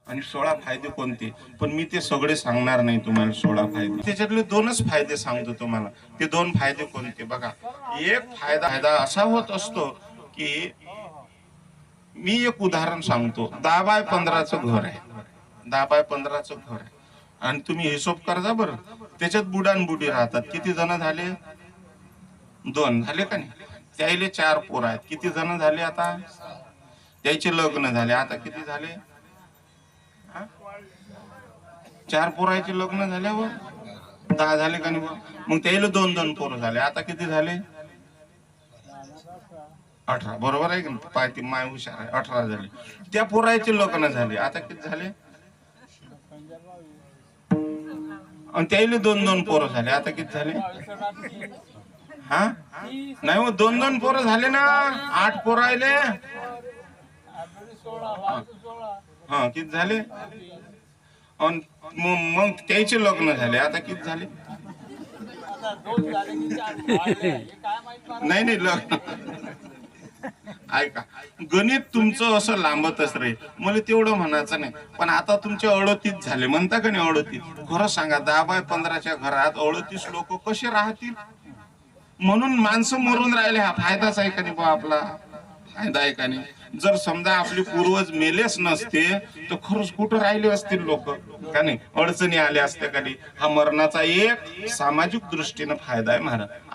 आणि 16 फायदे कोणते, पण मी ते सगळे सांगणार नाही तुम्हाला. 16 फायदे त्याच्यातले 2च फायदे सांगतो तुम्हाला. ते 2 फायदे कोणते बघा. एक फायदा फायदा असा होत असतो की मी एक उदाहरण सांगतो. 10 बाय 15चं घर आहे. 10 बाय 15चं घर आहे आणि तुम्ही हिशोब करा बरं. त्याच्यात बुडान बुडी राहतात. किती जण झाले? 2 झाले का नाही? त्याईले 4 पोर आहेत. किती जण झाले आता? त्याचे लग्न झाले. आता किती झाले? 4 पोराचे लग्न झाल्यावर 10 झाले का नाही? मग त्याला 2-2 पोरं झाले. आता किती झाले? 18. बरोबर आहे की नाही? पाय माय हुशार आहे. 18 झाले. त्या पोराचे लग्न झाले. आता किती झाले? आणि त्याला 2-2 पोरं झाले. आता किती झाले? हा नाही हो, 2-2 पोरं झाले ना. 8 पोरं राहिले. हा किती झाले? मग त्याचे लग्न झाले. आता किती झाले? नाही नाही लग्न. ऐका, गणित तुमचं असं लांबतच रे. मला तेवढं म्हणायचं नाही. पण आता तुमचे 38 झाले म्हणता का नाही? 38. खरं सांगा, 10 बाय 15च्या घरात 38 लोक कसे राहतील? म्हणून माणसं मरून राहिले. हा फायदाच आहे का नाही बा आपला? फायदा आहे का नाही? जर समजा आपले पूर्वज मेलेच नसते तर खरंच कुठं राहिले असतील लोक का नाही? अडचणी आल्या असत्या का नाही? हा मरणाचा एक सामाजिक दृष्टीने फायदा आहे महाराज.